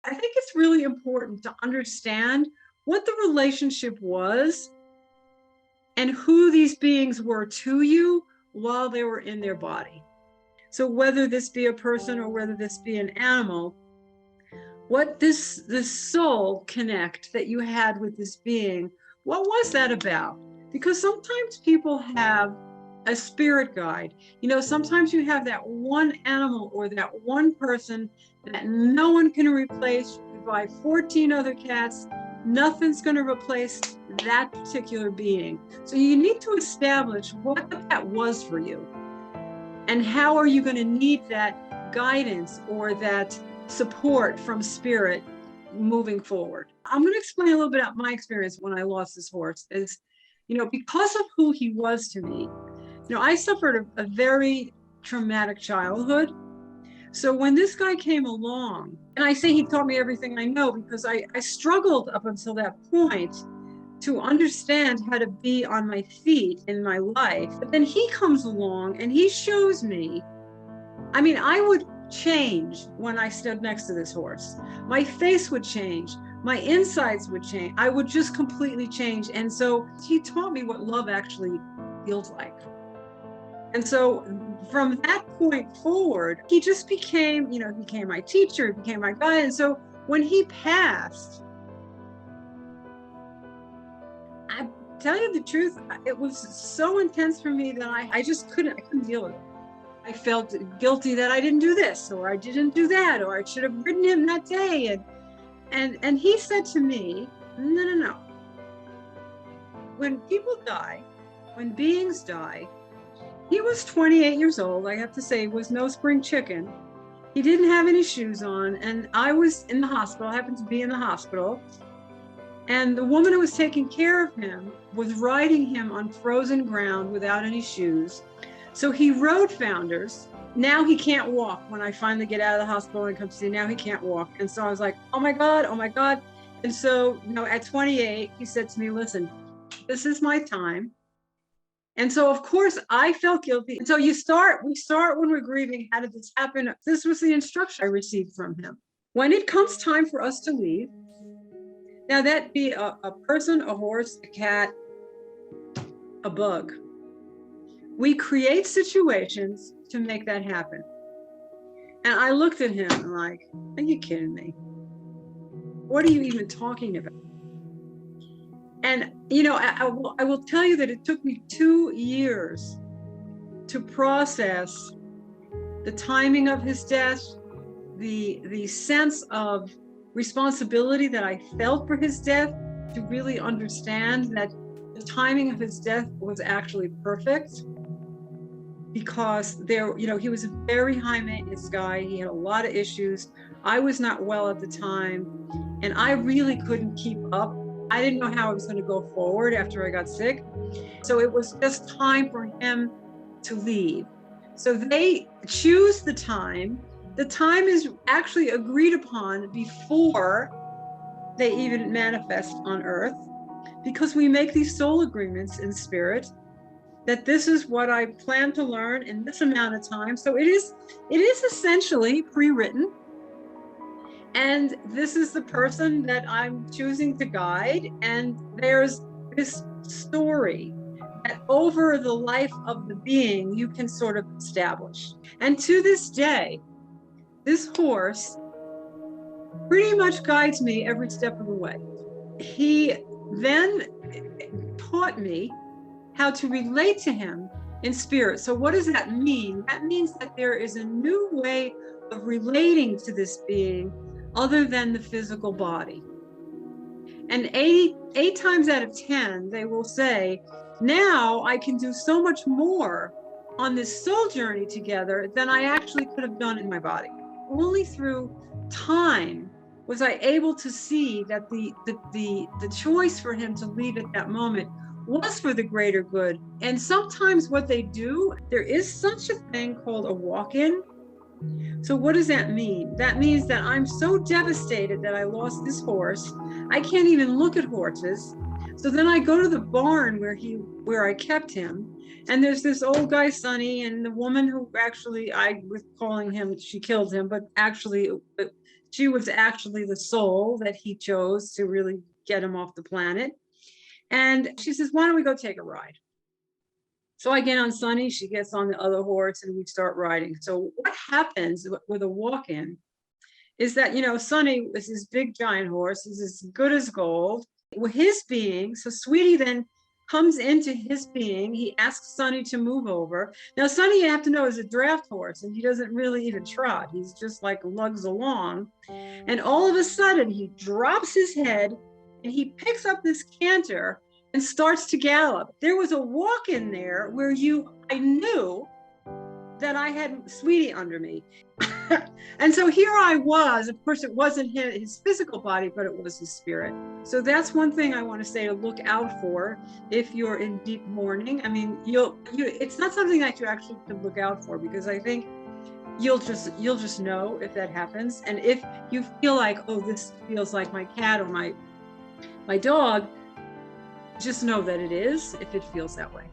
I think it's really important to understand what the relationship was and who these beings were to you while they were in their body. So whether this be a person or whether this be an animal, what this soul connect that you had with this being, what was that about? Because sometimes people have a spirit guide. Sometimes you have that one animal or that one person that no one can replace. You buy 14 other cats, nothing's going to replace that particular being. So you need to establish what that was for you. And how are you going to need that guidance or that support from spirit moving forward? I'm going to explain a little bit about my experience when I lost this horse. Because of who he was to me, I suffered a very traumatic childhood. So when this guy came along, and I say he taught me everything I know because I struggled up until that point to understand how to be on my feet in my life. But then he comes along and he shows me, I would change when I stood next to this horse. My face would change. My insides would change. I would just completely change. And so he taught me what love actually feels like. And so from that point forward, he just became, he became my teacher, he became my guide. And so when he passed, I tell you the truth, it was so intense for me that I couldn't deal with it. I felt guilty that I didn't do this, or I didn't do that, or I should have ridden him that day. And he said to me, no. When people die, when beings die, he was 28 years old. I have to say, was no spring chicken. He didn't have any shoes on, and I was in the hospital. I happened to be in the hospital. And the woman who was taking care of him was riding him on frozen ground without any shoes. So he rode Founders. Now he can't walk. When I finally get out of the hospital and come to see, now he can't walk. And so I was like, oh my God. And so, at 28, he said to me, listen, this is my time. And so, of course, I felt guilty. And so we start when we're grieving. How did this happen? This was the instruction I received from him. When it comes time for us to leave, now that be a person, a horse, a cat, a bug, we create situations to make that happen. And I looked at him and like, are you kidding me? What are you even talking about? And, I will tell you that it took me 2 years to process the timing of his death, the sense of responsibility that I felt for his death, to really understand that the timing of his death was actually perfect, because he was a very high maintenance guy. He had a lot of issues. I was not well at the time, and I really couldn't keep up. I didn't know how I was going to go forward after I got sick. So it was just time for him to leave. So they choose the time. The time is actually agreed upon before they even manifest on Earth, because we make these soul agreements in spirit that this is what I plan to learn in this amount of time. So it is essentially pre-written. And this is the person that I'm choosing to guide. And there's this story that over the life of the being, you can sort of establish. And to this day, this horse pretty much guides me every step of the way. He then taught me how to relate to him in spirit. So what does that mean? That means that there is a new way of relating to this being other than the physical body. And eight times out of 10, they will say, now I can do so much more on this soul journey together than I actually could have done in my body. Only through time was I able to see that the choice for him to leave at that moment was for the greater good. And sometimes what they do, there is such a thing called a walk-in. So what does that mean? That means that I'm so devastated that I lost this horse, I can't even look at horses. So then I go to the barn where I kept him, and there's this old guy, Sonny, and the woman who actually, I was calling him, she killed him, but actually She was actually the soul that he chose to really get him off the planet. And she says, why don't we go take a ride? So I get on Sunny, she gets on the other horse, and we start riding. So what happens with a walk-in is that, Sunny is this big giant horse, is as good as gold. With his being, so Sweetie then comes into his being. He asks Sunny to move over. Now, Sunny, you have to know, is a draft horse, and he doesn't really even trot. He's just like lugs along. And all of a sudden, he drops his head and he picks up this canter and starts to gallop. There was a walk in there where I knew that I had Sweetie under me. And so here I was. Of course, it wasn't his physical body, but it was his spirit. So that's one thing I want to say to look out for if you're in deep mourning. I mean, it's not something that you actually can look out for, because I think you'll just know if that happens. And if you feel like, oh, this feels like my cat or my dog, just know that it is, if it feels that way.